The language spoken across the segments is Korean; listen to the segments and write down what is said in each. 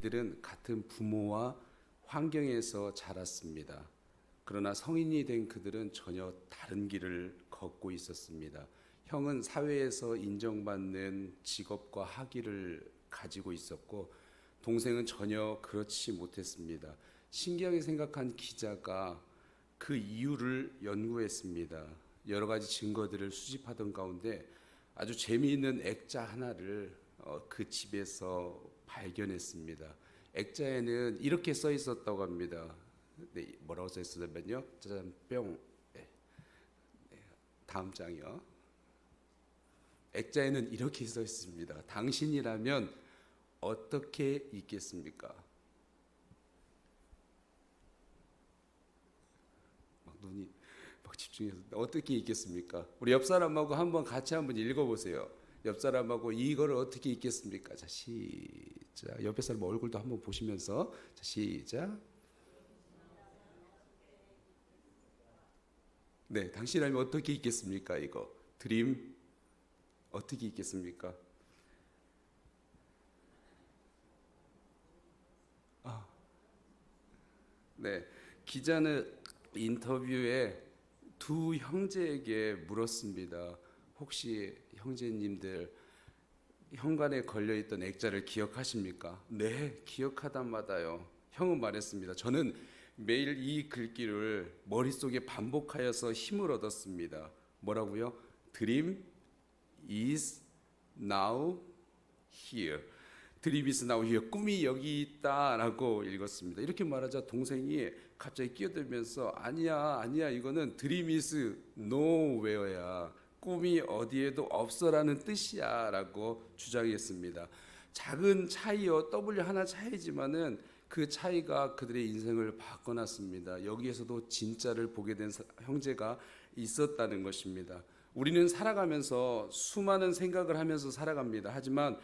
그들은 같은 부모와 환경에서 자랐습니다. 그러나 성인이 된 그들은 전혀 다른 길을 걷고 있었습니다. 형은 사회에서 인정받는 직업과 학위를 가지고 있었고, 동생은 전혀 그렇지 못했습니다. 신기하게 생각한 기자가 그 이유를 연구했습니다. 여러 가지 증거들을 수집하던 가운데 아주 재미있는 액자 하나를 그 집에서 발견했습니다. 액자에는 이렇게 써 있었다고 합니다. 네, 뭐라고 써 있었냐면요. 짜잔, 뿅. 네, 다음 장이요. 액자에는 이렇게 써 있습니다. 당신이라면 어떻게 있겠습니까? 막 눈이 막 집중해서 어떻게 있겠습니까? 우리 옆 사람하고 같이 한번 읽어보세요. 옆 사람하고 이거를 어떻게 읽겠습니까? 자, 시작. 옆에 사람 얼굴도 한번 보시면서 자, 시작. 네, 당신이라면 어떻게 읽겠습니까? 이거 드림 어떻게 읽겠습니까? 네, 기자는 인터뷰에 두 형제에게 물었습니다. 혹시 형제님들 현관에 걸려있던 액자를 기억하십니까? 네, 기억하단 마다요. 형은 말했습니다. 저는 매일 이 글귀를 머릿속에 반복하여서 힘을 얻었습니다. 뭐라고요? Dream is now here. Dream is now here. 꿈이 여기 있다라고 읽었습니다. 이렇게 말하자 동생이 갑자기 끼어들면서 아니야 이거는 Dream is nowhere야. 꿈이 어디에도 없어라는 뜻이야 라고 주장했습니다. 작은 차이요, W 하나 차이지만은 그 차이가 그들의 인생을 바꿔놨습니다. 여기에서도 진짜를 보게 된 형제가 있었다는 것입니다. 우리는 살아가면서 수많은 생각을 하면서 살아갑니다. 하지만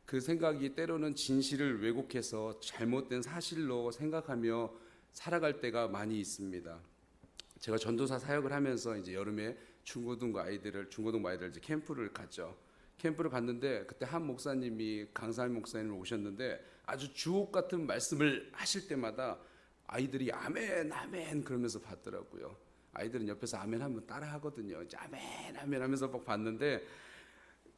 그 생각이 때로는 진실을 왜곡해서 잘못된 사실로 생각하며 살아갈 때가 많이 있습니다. 제가 전도사 사역을 하면서 이제 여름에 중고등 아이들 이제 캠프를 갔죠. 캠프를 갔는데 그때 한 목사님이 강사님 목사님을 오셨는데 아주 주옥 같은 말씀을 하실 때마다 아이들이 아멘 아멘 그러면서 받더라고요. 아이들은 옆에서 아멘 하면 따라 하거든요. 이제 아멘 아멘 하면서 막 받는데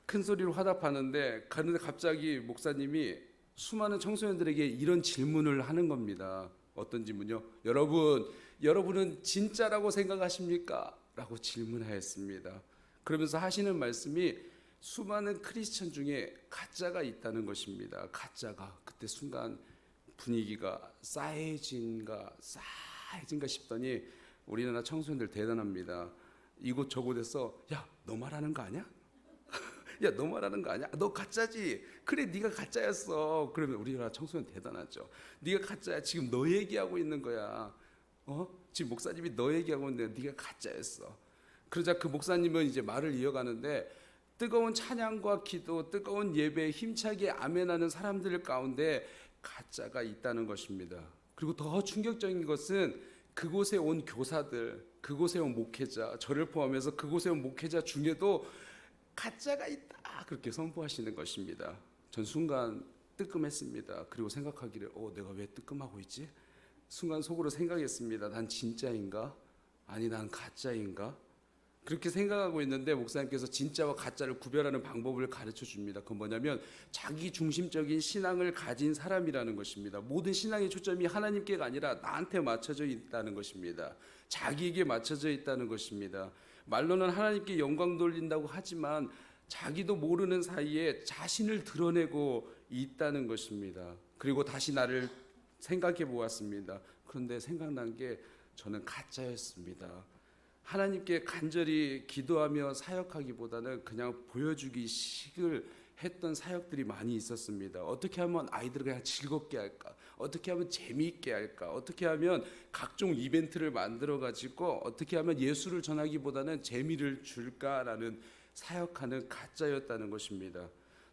큰 소리로 화답하는데 가는데 갑자기 목사님이 수많은 청소년들에게 이런 질문을 하는 겁니다. 어떤 질문요? 여러분은 진짜라고 생각하십니까? 라고 질문하였습니다. 그러면서 하시는 말씀이 수많은 크리스천 중에 가짜가 있다는 것입니다. 가짜가. 그때 순간 분위기가 싸해진가 싶더니 우리나라 청소년들 대단합니다. 이곳저곳에서 야, 너 말하는 거 아니야? 야, 너 말하는 거 아니야? 너 가짜지? 그래, 네가 가짜였어. 그러면 우리나라 청소년 대단하죠. 네가 가짜야. 지금 너 얘기하고 있는 거야. 지금 목사님이 너 얘기하고 있는데 네가 가짜였어. 그러자 그 목사님은 이제 말을 이어가는데 뜨거운 찬양과 기도, 뜨거운 예배에 힘차게 아멘하는 사람들 가운데 가짜가 있다는 것입니다. 그리고 더 충격적인 것은 그곳에 온 교사들, 그곳에 온 목회자, 저를 포함해서 그곳에 온 목회자 중에도 가짜가 있다 그렇게 선포하시는 것입니다. 전 순간 뜨끔했습니다. 그리고 생각하기를 내가 왜 뜨끔하고 있지? 순간 속으로 생각했습니다. 난 진짜인가? 아니 난 가짜인가? 그렇게 생각하고 있는데 목사님께서 진짜와 가짜를 구별하는 방법을 가르쳐 줍니다. 그건 뭐냐면 자기 중심적인 신앙을 가진 사람이라는 것입니다. 모든 신앙의 초점이 하나님께가 아니라 나한테 맞춰져 있다는 것입니다. 자기에게 맞춰져 있다는 것입니다. 말로는 하나님께 영광 돌린다고 하지만 자기도 모르는 사이에 자신을 드러내고 있다는 것입니다. 그리고 다시 나를 생각해 보았습니다. 그런데 생각난 게 저는 가짜였습니다. 하나님께 간절히 기도하며 사역하기보다는 그냥 보여주기식을 했던 사역들이 많이 있었습니다. 어떻게 하면 아이들을 그냥 즐겁게 할까? 어떻게 하면 재미있게 할까? 어떻게 하면 각종 이벤트를 만들어 가지고 어떻게 하면 예수를 전하기보다는 재미를 줄까라는 사역하는 가짜였다는 것입니다.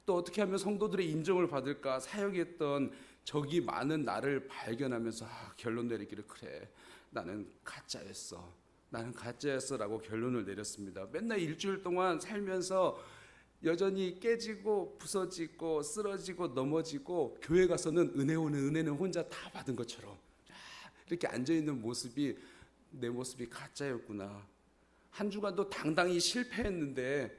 또 어떻게 하면 성도들의 인정을 받을까 사역했던 적이 많은 나를 발견하면서 결론 내리기를 그래 나는 가짜였어 라고 결론을 내렸습니다. 맨날 일주일 동안 살면서 여전히 깨지고 부서지고 쓰러지고 넘어지고 교회 가서는 은혜는 혼자 다 받은 것처럼 이렇게 앉아있는 모습이 내 모습이 가짜였구나. 한 주간도 당당히 실패했는데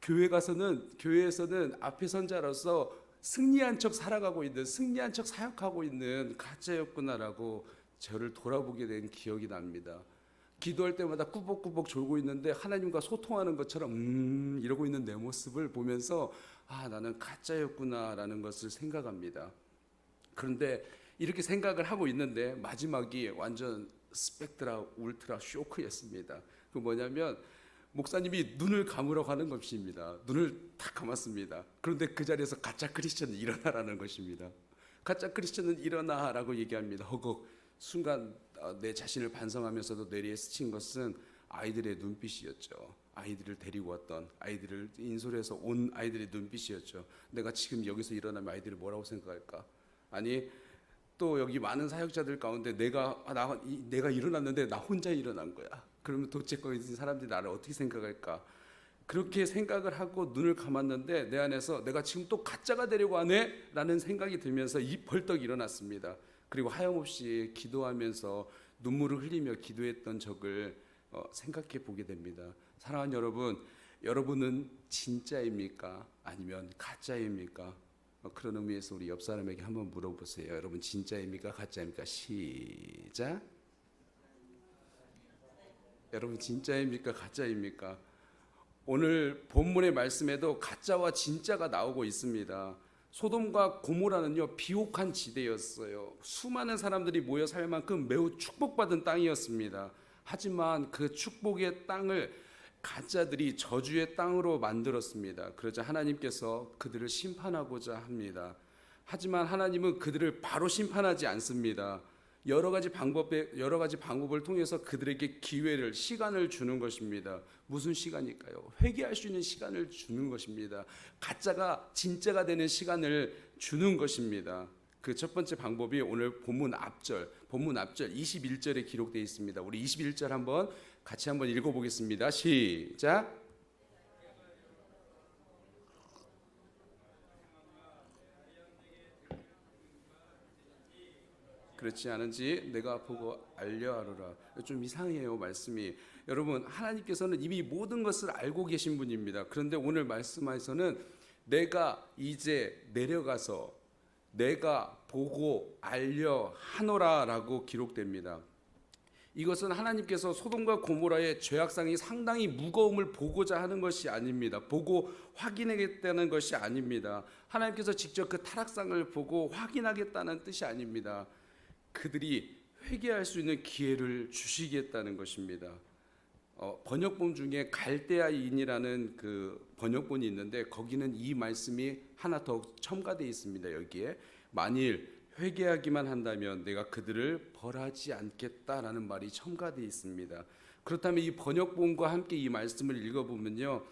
교회에서는 앞에 선자로서 승리한 척 살아가고 있는, 승리한 척 사역하고 있는 가짜였구나라고 저를 돌아보게 된 기억이 납니다. 기도할 때마다 꾸벅꾸벅 졸고 있는데 하나님과 소통하는 것처럼 이러고 있는 내 모습을 보면서 나는 가짜였구나라는 것을 생각합니다. 그런데 이렇게 생각을 하고 있는데 마지막이 완전 스펙트라 울트라 쇼크였습니다. 그 뭐냐면 목사님이 눈을 감으라고 하는 것입니다. 눈을 탁 감았습니다. 그런데 그 자리에서 가짜 크리스천은 일어나라는 것입니다. 가짜 크리스천은 일어나라고 얘기합니다. 허걱 순간 내 자신을 반성하면서도 뇌리에 스친 것은 아이들의 눈빛이었죠. 아이들을 데리고 왔던, 아이들을 인솔해서 온 아이들의 눈빛이었죠. 내가 지금 여기서 일어나면 아이들이 뭐라고 생각할까? 아니 또 여기 많은 사역자들 가운데 내가 일어났는데 나 혼자 일어난 거야. 그러면 도대체 거기 있는 사람들이 나를 어떻게 생각할까? 그렇게 생각을 하고 눈을 감았는데 내 안에서 내가 지금 또 가짜가 되려고 하네? 라는 생각이 들면서 벌떡 일어났습니다. 그리고 하염없이 기도하면서 눈물을 흘리며 기도했던 적을 생각해 보게 됩니다. 사랑하는 여러분, 여러분은 진짜입니까? 아니면 가짜입니까? 그런 의미에서 우리 옆 사람에게 한번 물어보세요. 여러분 진짜입니까? 가짜입니까? 시작. 여러분 진짜입니까? 가짜입니까? 오늘 본문의 말씀에도 가짜와 진짜가 나오고 있습니다. 소돔과 고모라는요 비옥한 지대였어요. 수많은 사람들이 모여 살 만큼 매우 축복받은 땅이었습니다. 하지만 그 축복의 땅을 가짜들이 저주의 땅으로 만들었습니다. 그러자 하나님께서 그들을 심판하고자 합니다. 하지만 하나님은 그들을 바로 심판하지 않습니다. 여러 가지 방법을 통해서 그들에게 기회를, 시간을 주는 것입니다. 무슨 시간일까요? 회개할 수 있는 시간을 주는 것입니다. 가짜가 진짜가 되는 시간을 주는 것입니다. 그 첫 번째 방법이 오늘 본문 앞절 21절에 기록되어 있습니다. 우리 21절 한번 같이 한번 읽어보겠습니다. 시작. 그렇지 않은지 내가 보고 알려하노라. 좀 이상해요 말씀이. 여러분 하나님께서는 이미 모든 것을 알고 계신 분입니다. 그런데 오늘 말씀에서는 내가 이제 내려가서 내가 보고 알려하노라라고 기록됩니다. 이것은 하나님께서 소돔과 고모라의 죄악상이 상당히 무거움을 보고자 하는 것이 아닙니다. 보고 확인하겠다는 것이 아닙니다. 하나님께서 직접 그 타락상을 보고 확인하겠다는 뜻이 아닙니다. 그들이 회개할 수 있는 기회를 주시겠다는 것입니다. 번역본 중에 갈대아인이라는 그 번역본이 있는데 거기는 이 말씀이 하나 더 첨가되어 있습니다. 여기에 만일 회개하기만 한다면 내가 그들을 벌하지 않겠다라는 말이 첨가되어 있습니다. 그렇다면 이 번역본과 함께 이 말씀을 읽어보면요,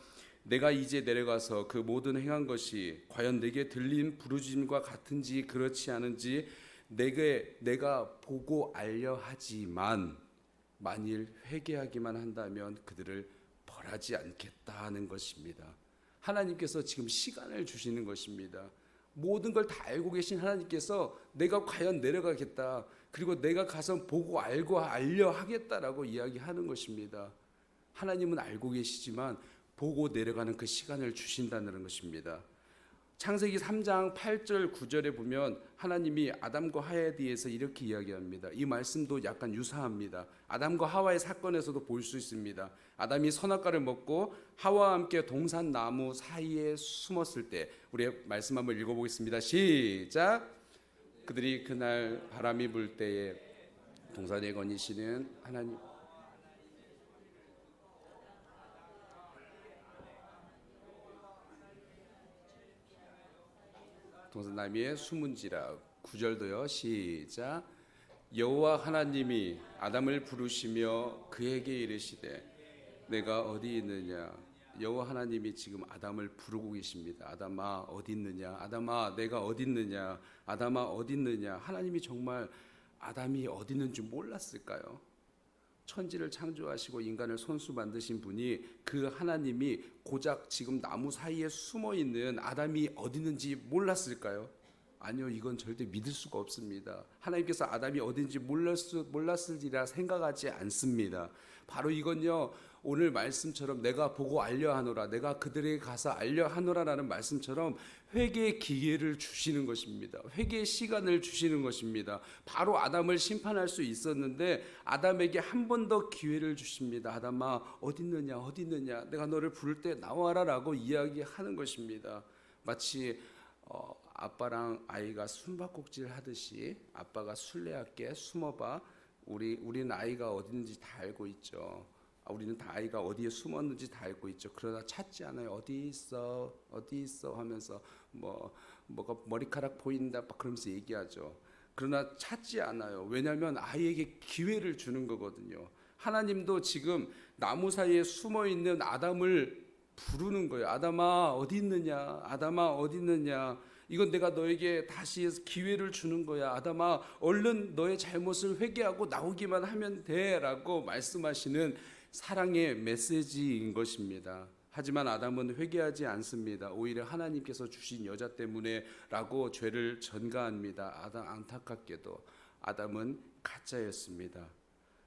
내가 이제 내려가서 그 모든 행한 것이 과연 내게 들린 부르짖음과 같은지 그렇지 않은지 내가 보고 알려하지만 만일 회개하기만 한다면 그들을 벌하지 않겠다 하는 것입니다. 하나님께서 지금 시간을 주시는 것입니다. 모든 걸 다 알고 계신 하나님께서 내가 과연 내려가겠다, 그리고 내가 가서 보고 알고 알려하겠다라고 이야기하는 것입니다. 하나님은 알고 계시지만 보고 내려가는 그 시간을 주신다는 것입니다. 창세기 3장 8절 9절에 보면 하나님이 아담과 하와에 대해서 이렇게 이야기합니다. 이 말씀도 약간 유사합니다. 아담과 하와의 사건에서도 볼 수 있습니다. 아담이 선악과를 먹고 하와와 함께 동산 나무 사이에 숨었을 때, 우리 말씀 한번 읽어보겠습니다. 시작. 그들이 그날 바람이 불 때에 동산에 거니시는 하나님 동산나무에 숨은지라. 9절도요. 시작. 여호와 하나님이 아담을 부르시며 그에게 이르시되 내가 어디 있느냐. 여호와 하나님이 지금 아담을 부르고 계십니다. 아담아 어디 있느냐. 아담아 내가 어디 있느냐. 아담아 어디 있느냐. 하나님이 정말 아담이 어디 있는지 몰랐을까요? 천지를 창조하시고 인간을 손수 만드신 분이 그 하나님이 고작 지금 나무 사이에 숨어 있는 아담이 어디 있는지 몰랐을까요? 아니요, 이건 절대 믿을 수가 없습니다. 하나님께서 아담이 어딘지 몰랐으리라 생각하지 않습니다. 바로 이건요, 오늘 말씀처럼 내가 보고 알려하노라, 내가 그들에게 가서 알려하노라라는 말씀처럼 회개의 기회를 주시는 것입니다. 회개의 시간을 주시는 것입니다. 바로 아담을 심판할 수 있었는데 아담에게 한 번 더 기회를 주십니다. 아담아, 어디 있느냐, 어디 있느냐, 내가 너를 부를 때 나와라라고 이야기하는 것입니다. 마치 아빠랑 아이가 숨바꼭질 하듯이, 아빠가 술래할게 숨어봐, 우리는 아이가 어딘지 다 알고 있죠. 우리는 다 아이가 어디에 숨었는지 다 알고 있죠. 그러다 찾지 않아요. 어디 있어, 어디 있어 하면서 뭐가 머리카락 보인다 막 그러면서 얘기하죠. 그러나 찾지 않아요. 왜냐하면 아이에게 기회를 주는 거거든요. 하나님도 지금 나무 사이에 숨어 있는 아담을 부르는 거예요. 아담아 어디 있느냐, 아담아 어디 있느냐, 이건 내가 너에게 다시 기회를 주는 거야. 아담아, 얼른 너의 잘못을 회개하고 나오기만 하면 돼 라고 말씀하시는 사랑의 메시지인 것입니다. 하지만 아담은 회개하지 않습니다. 오히려 하나님께서 주신 여자 때문에 라고 죄를 전가합니다. 안타깝게도 아담은 가짜였습니다.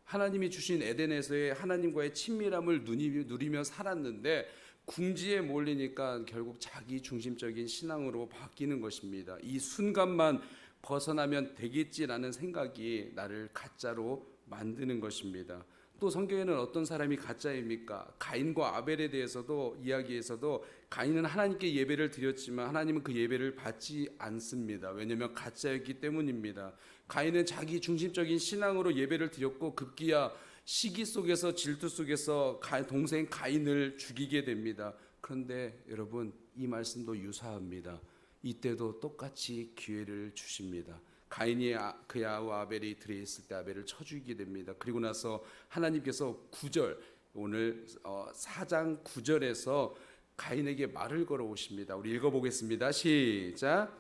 하나님이 주신 에덴에서의 하나님과의 친밀함을 누리며 살았는데 궁지에 몰리니까 결국 자기 중심적인 신앙으로 바뀌는 것입니다. 이 순간만 벗어나면 되겠지라는 생각이 나를 가짜로 만드는 것입니다. 또 성경에는 어떤 사람이 가짜입니까? 가인과 아벨에 대해서도 이야기에서도 가인은 하나님께 예배를 드렸지만 하나님은 그 예배를 받지 않습니다. 왜냐하면 가짜였기 때문입니다. 가인은 자기 중심적인 신앙으로 예배를 드렸고 급기야 시기 속에서, 질투 속에서 동생 가인을 죽이게 됩니다. 그런데 여러분, 이 말씀도 유사합니다. 이때도 똑같이 기회를 주십니다. 가인이 그의 아우 아벨이 들에 있을 때 아벨을 쳐 죽이게 됩니다. 그리고 나서 하나님께서 9절, 오늘 4장 9절에서 가인에게 말을 걸어 오십니다. 우리 읽어보겠습니다. 시작.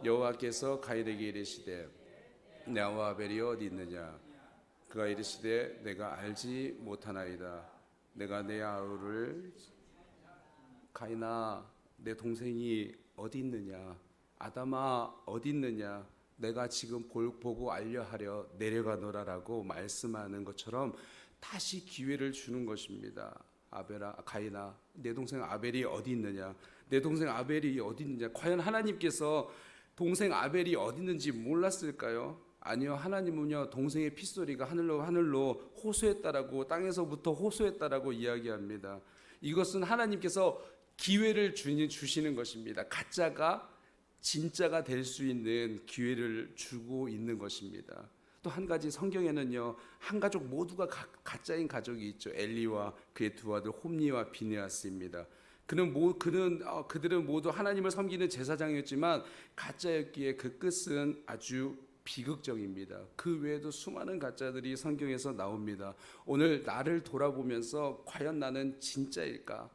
여호와께서 가인에게 이르시되 내 아우 아벨이 어디 있느냐? 그가 이르시되 내가 알지 못하나이다. 내가 내 아우를, 가인아 내 동생이 어디 있느냐, 아담아 어디 있느냐, 내가 지금 보고 알려하려 내려가노라라고 말씀하는 것처럼 다시 기회를 주는 것입니다. 가인아 내 동생 아벨이 어디 있느냐, 내 동생 아벨이 어디 있느냐. 과연 하나님께서 동생 아벨이 어디 있는지 몰랐을까요? 아니요, 하나님은요 동생의 핏소리가 하늘로 호소했다라고, 땅에서부터 호소했다라고 이야기합니다. 이것은 하나님께서 기회를 주시는 것입니다. 가짜가 진짜가 될 수 있는 기회를 주고 있는 것입니다. 또 한 가지, 성경에는요 한 가족 모두가 가짜인 가족이 있죠. 엘리와 그의 두 아들 홈니와 비느하스입니다. 그들은 모두 하나님을 섬기는 제사장이었지만 가짜였기에 그 끝은 아주 비극적입니다. 그 외에도 수많은 가짜들이 성경에서 나옵니다. 오늘 나를 돌아보면서 과연 나는 진짜일까?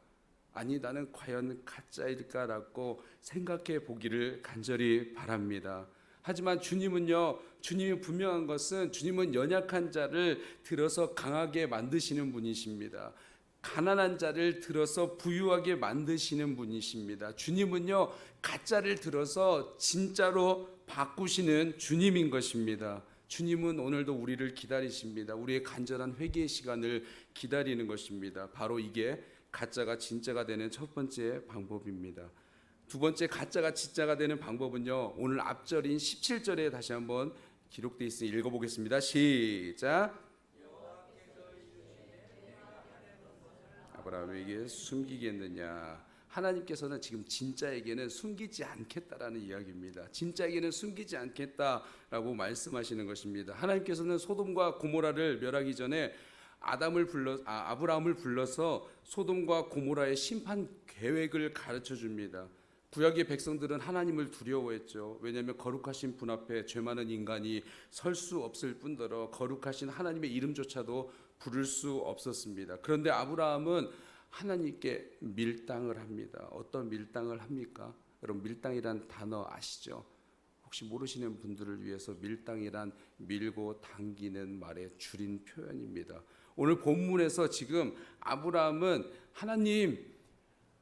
아니 나는 과연 가짜일까라고 생각해 보기를 간절히 바랍니다. 하지만 주님이 분명한 것은 주님은 연약한 자를 들어서 강하게 만드시는 분이십니다. 가난한 자를 들어서 부유하게 만드시는 분이십니다. 주님은요 가짜를 들어서 진짜로 바꾸시는 주님인 것입니다. 주님은 오늘도 우리를 기다리십니다. 우리의 간절한 회개의 시간을 기다리는 것입니다. 바로 이게 가짜가 진짜가 되는 첫 번째 방법입니다. 두 번째, 가짜가 진짜가 되는 방법은요, 오늘 앞절인 17절에 다시 한번 기록되어 있으니 읽어보겠습니다. 시작. 아브라함에게 숨기겠느냐? 하나님께서는 지금 진짜에게는 숨기지 않겠다라는 이야기입니다. 진짜에게는 숨기지 않겠다라고 말씀하시는 것입니다. 하나님께서는 소돔과 고모라를 멸하기 전에 아브라함을 불러서 소돔과 고모라의 심판 계획을 가르쳐 줍니다. 구약의 백성들은 하나님을 두려워했죠. 왜냐하면 거룩하신 분 앞에 죄 많은 인간이 설 수 없을 뿐더러 거룩하신 하나님의 이름조차도 부를 수 없었습니다. 그런데 아브라함은 하나님께 밀당을 합니다. 어떤 밀당을 합니까? 여러분, 밀당이란 단어 아시죠? 혹시 모르시는 분들을 위해서 밀당이란 밀고 당기는 말의 줄인 표현입니다. 오늘 본문에서 지금 아브라함은 하나님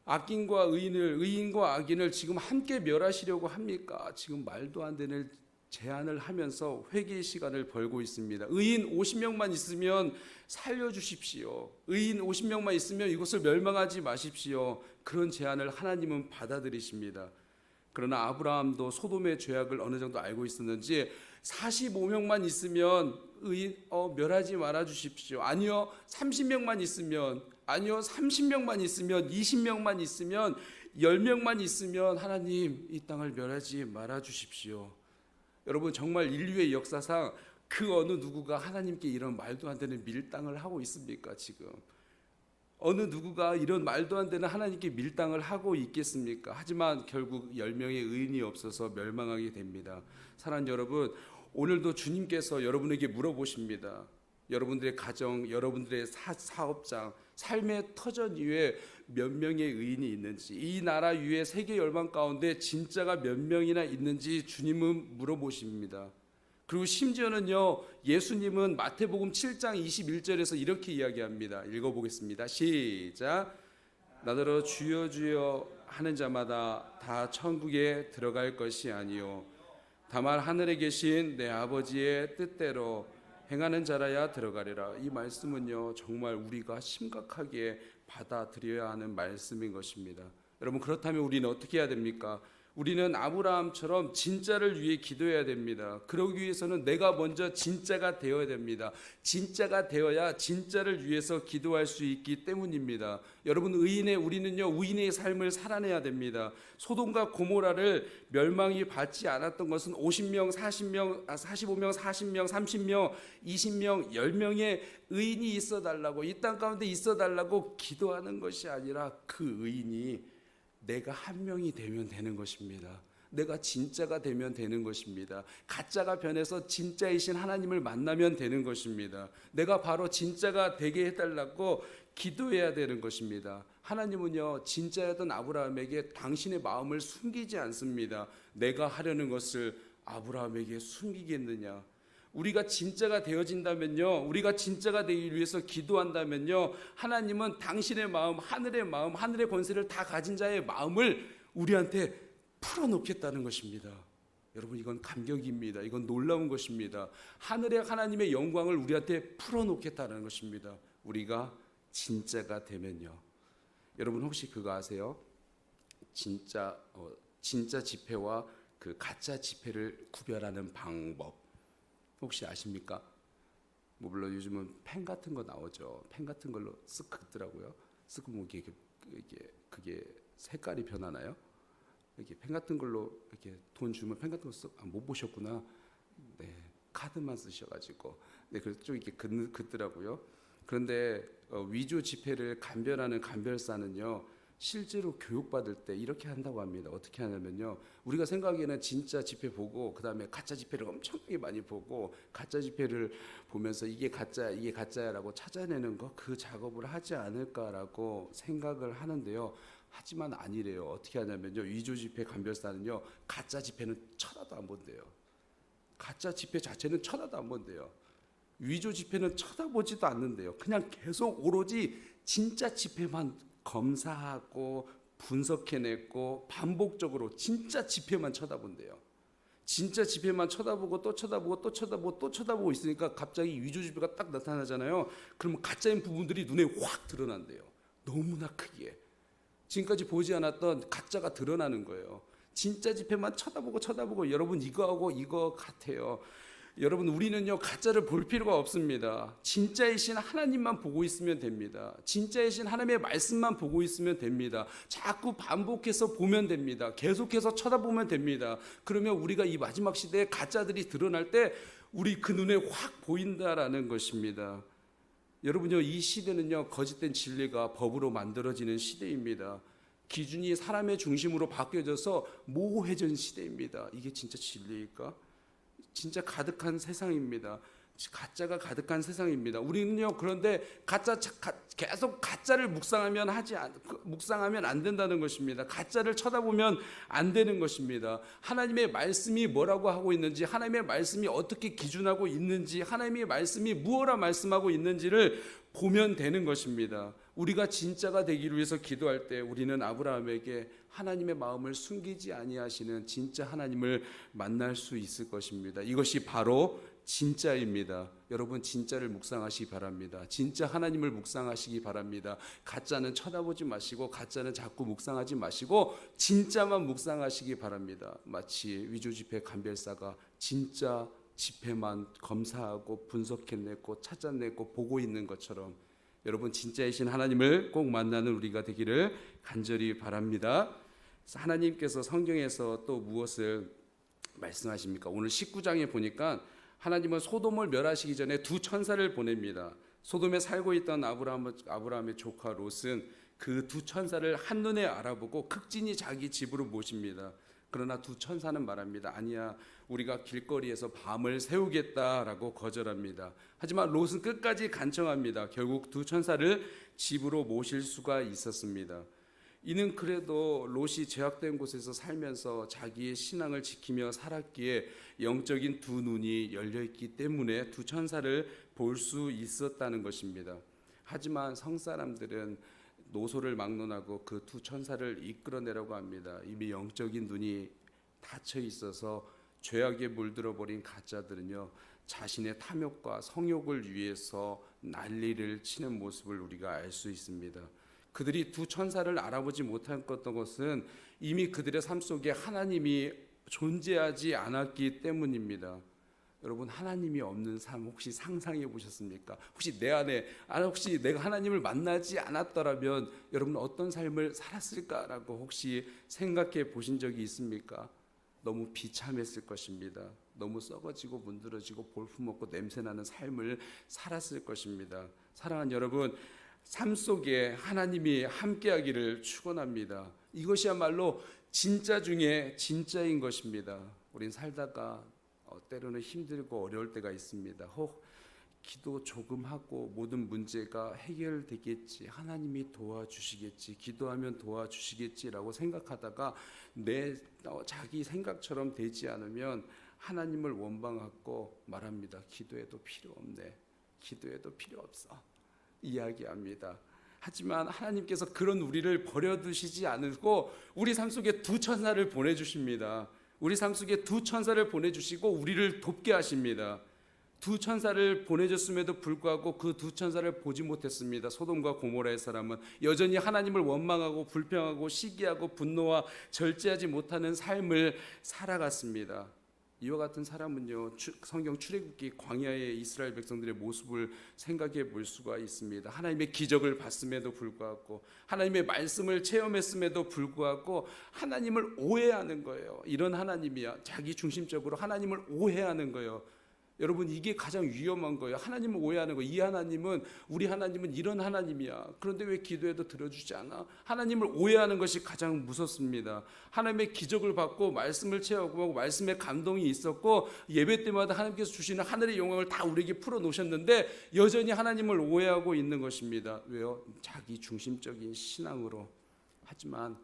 악인과 의인을, 의인과 악인을 지금 함께 멸하시려고 합니까? 지금 말도 안 되는 제안을 하면서 회개의 시간을 벌고 있습니다. 의인 50명만 있으면 살려주십시오. 의인 50명만 있으면 이곳을 멸망하지 마십시오. 그런 제안을 하나님은 받아들이십니다. 그러나 아브라함도 소돔의 죄악을 어느 정도 알고 있었는지 45명만 있으면 의인 멸하지 말아 주십시오. 아니요, 30명만 있으면, 아니요, 30명만 있으면, 20명만 있으면, 10명만 있으면 하나님 이 땅을 멸하지 말아 주십시오. 여러분, 정말 인류의 역사상 그 어느 누구가 하나님께 이런 말도 안 되는 밀당을 하고 있습니까? 지금 어느 누구가 이런 말도 안 되는 하나님께 밀당을 하고 있겠습니까? 하지만 결국 10명의 의인이 없어서 멸망하게 됩니다. 사랑하는 여러분, 오늘도 주님께서 여러분에게 물어보십니다. 여러분들의 가정, 여러분들의 사업장, 삶의 터전 위에 몇 명의 의인이 있는지, 이 나라 위에 세계 열방 가운데 진짜가 몇 명이나 있는지 주님은 물어보십니다. 그리고 심지어는요, 예수님은 마태복음 7장 21절에서 이렇게 이야기합니다. 읽어보겠습니다. 시작. 나더러 주여 주여 하는 자마다 다 천국에 들어갈 것이 아니요 다만 하늘에 계신 내 아버지의 뜻대로 행하는 자라야 들어가리라. 이 말씀은요, 정말 우리가 심각하게 받아들여야 하는 말씀인 것입니다. 여러분, 그렇다면 우리는 어떻게 해야 됩니까? 우리는 아브라함처럼 진짜를 위해 기도해야 됩니다. 그러기 위해서는 내가 먼저 진짜가 되어야 됩니다. 진짜가 되어야 진짜를 위해서 기도할 수 있기 때문입니다. 여러분, 우리는요 우인의 삶을 살아내야 됩니다. 소돔과 고모라를 멸망이 받지 않았던 것은 50명, 40명, 45명, 40명, 30명, 20명, 10명의 의인이 있어달라고, 이 땅 가운데 있어달라고 기도하는 것이 아니라 그 의인이 내가 한 명이 되면 되는 것입니다. 내가 진짜가 되면 되는 것입니다. 가짜가 변해서 진짜이신 하나님을 만나면 되는 것입니다. 내가 바로 진짜가 되게 해달라고 기도해야 되는 것입니다. 하나님은요, 진짜였던 아브라함에게 당신의 마음을 숨기지 않습니다. 내가 하려는 것을 아브라함에게 숨기겠느냐? 우리가 진짜가 되어진다면요, 우리가 진짜가 되기 위해서 기도한다면요, 하나님은 당신의 마음, 하늘의 권세를 다 가진 자의 마음을 우리한테 풀어놓겠다는 것입니다. 여러분, 이건 감격입니다. 이건 놀라운 것입니다. 하늘의 하나님의 영광을 우리한테 풀어놓겠다는 것입니다. 우리가 진짜가 되면요. 여러분, 혹시 그거 아세요? 진짜 지폐와 그 가짜 지폐를 구별하는 방법 혹시 아십니까? 뭐 물론 요즘은 펜 같은 거 나오죠. 펜 같은 걸로 쓱 긋더라고요. 쓱 뭐 그게 색깔이 변하나요? 이렇게 펜 같은 걸로 이렇게 돈 주면 펜 같은 거 쓱 못 보셨구나. 네, 카드만 쓰셔가지고 그래서 좀 이렇게 긋더라고요. 그런데 위조 지폐를 감별하는 감별사는요, 실제로 교육받을 때 이렇게 한다고 합니다. 어떻게 하냐면요, 우리가 생각하기에는 진짜 지폐 보고 그 다음에 가짜 지폐를 엄청나게 많이 보고 가짜 지폐를 보면서 이게 가짜야라고 찾아내는 거, 그 작업을 하지 않을까라고 생각을 하는데요. 하지만 아니래요. 어떻게 하냐면요, 위조 지폐 감별사는요, 가짜 지폐는 쳐다도 안 본대요. 가짜 지폐 자체는 쳐다도 안 본대요. 위조 지폐는 쳐다보지도 않는데요. 그냥 계속 오로지 진짜 지폐만 검사하고 분석해냈고 반복적으로 진짜 지폐만 쳐다본대요. 진짜 지폐만 쳐다보고 또 쳐다보고 또 쳐다보고 또 쳐다보고 있으니까 갑자기 위조 지폐가 딱 나타나잖아요. 그러면 가짜인 부분들이 눈에 확 드러난대요. 너무나 크게. 지금까지 보지 않았던 가짜가 드러나는 거예요. 진짜 지폐만 쳐다보고 여러분, 이거하고 이거 같아요. 여러분, 우리는요 가짜를 볼 필요가 없습니다. 진짜이신 하나님만 보고 있으면 됩니다. 진짜이신 하나님의 말씀만 보고 있으면 됩니다. 자꾸 반복해서 보면 됩니다. 계속해서 쳐다보면 됩니다. 그러면 우리가 이 마지막 시대에 가짜들이 드러날 때 우리 그 눈에 확 보인다라는 것입니다. 여러분요, 이 시대는요 거짓된 진리가 법으로 만들어지는 시대입니다. 기준이 사람의 중심으로 바뀌어져서 모호해진 시대입니다. 이게 진짜 진리일까? 진짜 가득한 세상입니다. 가짜가 가득한 세상입니다. 우리는요, 그런데 계속 가짜를 묵상하면 안 된다는 것입니다. 가짜를 쳐다보면 안 되는 것입니다. 하나님의 말씀이 뭐라고 하고 있는지, 하나님의 말씀이 어떻게 기준하고 있는지, 하나님의 말씀이 무엇라 말씀하고 있는지를 보면 되는 것입니다. 우리가 진짜가 되기를 위해서 기도할 때 우리는 아브라함에게 하나님의 마음을 숨기지 아니하시는 진짜 하나님을 만날 수 있을 것입니다. 이것이 바로 진짜입니다. 여러분, 진짜를 묵상하시기 바랍니다. 진짜 하나님을 묵상하시기 바랍니다. 가짜는 쳐다보지 마시고, 가짜는 자꾸 묵상하지 마시고, 진짜만 묵상하시기 바랍니다. 마치 위조지폐 감별사가 진짜 지폐만 검사하고 분석해내고 찾아내고 보고 있는 것처럼, 여러분, 진짜이신 하나님을 꼭 만나는 우리가 되기를 간절히 바랍니다. 하나님께서 성경에서 또 무엇을 말씀하십니까? 오늘 19장에 보니까 하나님은 소돔을 멸하시기 전에 두 천사를 보냅니다. 소돔에 살고 있던 아브라함의 조카 롯은 그 두 천사를 한눈에 알아보고 극진히 자기 집으로 모십니다. 그러나 두 천사는 말합니다. 아니야, 우리가 길거리에서 밤을 새우겠다라고 거절합니다. 하지만 롯은 끝까지 간청합니다. 결국 두 천사를 집으로 모실 수가 있었습니다. 이는 그래도 롯이 죄악된 곳에서 살면서 자기의 신앙을 지키며 살았기에 영적인 두 눈이 열려있기 때문에 두 천사를 볼 수 있었다는 것입니다. 하지만 성사람들은 노소를 막론하고 그 두 천사를 이끌어내려고 합니다. 이미 영적인 눈이 닫혀 있어서 죄악에 물들어 버린 가짜들은요, 자신의 탐욕과 성욕을 위해서 난리를 치는 모습을 우리가 알 수 있습니다. 그들이 두 천사를 알아보지 못한 것은 이미 그들의 삶 속에 하나님이 존재하지 않았기 때문입니다. 여러분, 하나님이 없는 삶 혹시 상상해 보셨습니까? 혹시 내가 하나님을 만나지 않았더라면 여러분 어떤 삶을 살았을까라고 혹시 생각해 보신 적이 있습니까? 너무 비참했을 것입니다. 너무 썩어지고 문드러지고 볼품없고 냄새나는 삶을 살았을 것입니다. 사랑하는 여러분, 삶 속에 하나님이 함께하기를 축원합니다. 이것이야말로 진짜 중에 진짜인 것입니다. 우린 살다가 때로는 힘들고 어려울 때가 있습니다. 혹 기도 조금 하고 모든 문제가 해결되겠지, 하나님이 도와주시겠지, 기도하면 도와주시겠지라고 생각하다가 자기 생각처럼 되지 않으면 하나님을 원망하고 말합니다. 기도해도 필요 없네, 기도해도 필요 없어 이야기합니다. 하지만 하나님께서 그런 우리를 버려두시지 않고 우리 삶 속에 두 천사를 보내주십니다. 우리 삶 속에 두 천사를 보내주시고 우리를 돕게 하십니다. 두 천사를 보내줬음에도 불구하고 그 두 천사를 보지 못했습니다. 소돔과 고모라의 사람은 여전히 하나님을 원망하고 불평하고 시기하고 분노와 절제하지 못하는 삶을 살아갔습니다. 이와 같은 사람은요, 성경 출애굽기 광야의 이스라엘 백성들의 모습을 생각해 볼 수가 있습니다. 하나님의 기적을 봤음에도 불구하고, 하나님의 말씀을 체험했음에도 불구하고 하나님을 오해하는 거예요. 이런 하나님이야. 자기 중심적으로 하나님을 오해하는 거예요. 여러분, 이게 가장 위험한 거예요. 하나님을 오해하는 거. 이 하나님은, 우리 하나님은 이런 하나님이야. 그런데 왜 기도해도 들어주지 않아? 하나님을 오해하는 것이 가장 무섭습니다. 하나님의 기적을 받고 말씀을 체험하고 말씀의 감동이 있었고 예배 때마다 하나님께서 주시는 하늘의 영광을 다 우리에게 풀어놓으셨는데 여전히 하나님을 오해하고 있는 것입니다. 왜요? 자기 중심적인 신앙으로. 하지만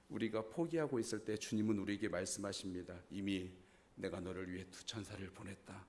우리가 포기하고 있을 때 주님은 우리에게 말씀하십니다. 이미 내가 너를 위해 두 천사를 보냈다.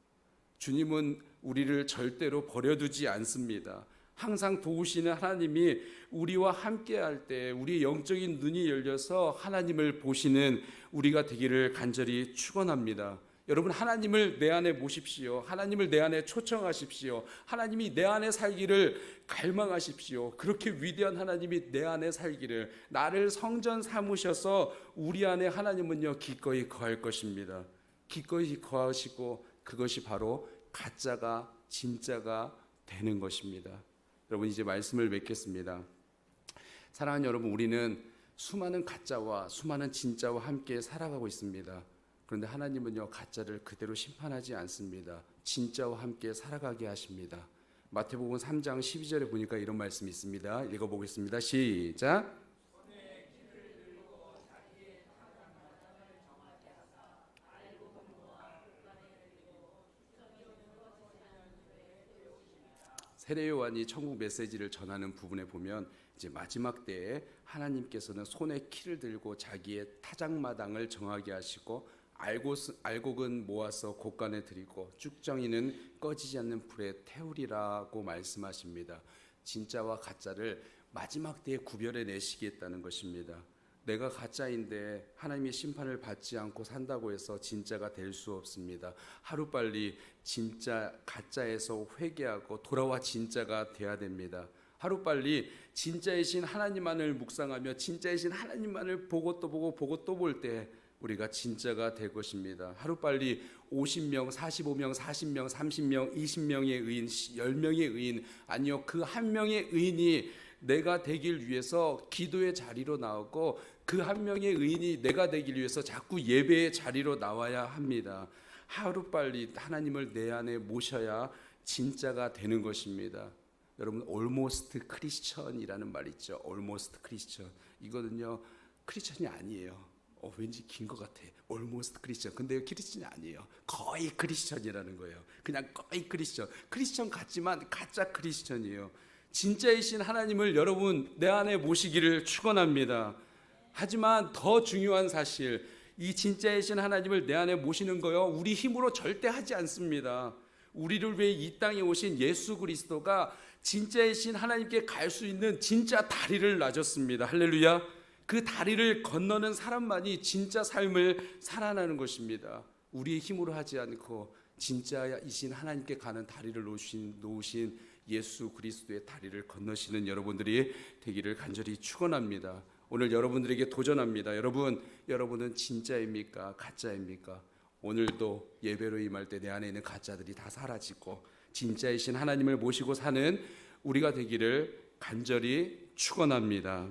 주님은 우리를 절대로 버려두지 않습니다. 항상 도우시는 하나님이 우리와 함께할 때 우리의 영적인 눈이 열려서 하나님을 보시는 우리가 되기를 간절히 축원합니다. 여러분, 하나님을 내 안에 모십시오. 하나님을 내 안에 초청하십시오. 하나님이 내 안에 살기를 갈망하십시오. 그렇게 위대한 하나님이 내 안에 살기를, 나를 성전 삼으셔서 우리 안에 하나님은요 기꺼이 거할 것입니다. 기꺼이 거하시고 그것이 바로 가짜가 진짜가 되는 것입니다. 여러분, 이제 말씀을 맺겠습니다. 사랑하는 여러분, 우리는 수많은 가짜와 수많은 진짜와 함께 살아가고 있습니다. 그런데 하나님은요 가짜를 그대로 심판하지 않습니다. 진짜와 함께 살아가게 하십니다. 마태복음 3장 12절에 보니까 이런 말씀이 있습니다. 읽어보겠습니다. 시작. 세례 요한이 천국 메시지를 전하는 부분에 보면 이제 마지막 때에 하나님께서는 손에 키를 들고 자기의 타작마당을 정하게 하시고 알곡은 모아서 곳간에 드리고 쭉정이는 꺼지지 않는 불에 태우리라고 말씀하십니다. 진짜와 가짜를 마지막 때에 구별해 내시겠다는 것입니다. 내가 가짜인데 하나님의 심판을 받지 않고 산다고 해서 진짜가 될 수 없습니다. 하루빨리 진짜 가짜에서 회개하고 돌아와 진짜가 돼야 됩니다. 하루빨리 진짜이신 하나님만을 묵상하며 진짜이신 하나님만을 보고 또 보고 보고 또 볼 때 우리가 진짜가 될 것입니다. 하루빨리 50명, 45명, 40명, 30명, 20명의 의인, 10명의 의인, 아니요 그 한 명의 의인이 내가 되길 위해서 기도의 자리로 나오고 그 한 명의 의인이 내가 되길 위해서 자꾸 예배의 자리로 나와야 합니다. 하루빨리 하나님을 내 안에 모셔야 진짜가 되는 것입니다. 여러분 almost Christian이라는 말 있죠. almost Christian. 이거는요 크리스천이 아니에요. 왠지 긴 것 같아. almost Christian. 근데 크리스천이 아니에요. 거의 크리스천이라는 거예요. 그냥 거의 크리스천. 크리스천 같지만 가짜 크리스천이에요. 진짜이신 하나님을 여러분 내 안에 모시기를 축원합니다. 하지만 더 중요한 사실, 이 진짜이신 하나님을 내 안에 모시는 거요 우리 힘으로 절대 하지 않습니다. 우리를 위해 이 땅에 오신 예수 그리스도가 진짜이신 하나님께 갈 수 있는 진짜 다리를 놔줬습니다. 할렐루야. 그 다리를 건너는 사람만이 진짜 삶을 살아나는 것입니다. 우리의 힘으로 하지 않고 진짜이신 하나님께 가는 다리를 놓으신 예수 그리스도의 다리를 건너시는 여러분들이 되기를 간절히 축원합니다. 오늘 여러분들에게 도전합니다. 여러분은 진짜입니까? 가짜입니까? 오늘도 예배로 임할 때 내 안에 있는 가짜들이 다 사라지고 진짜이신 하나님을 모시고 사는 우리가 되기를 간절히 축원합니다.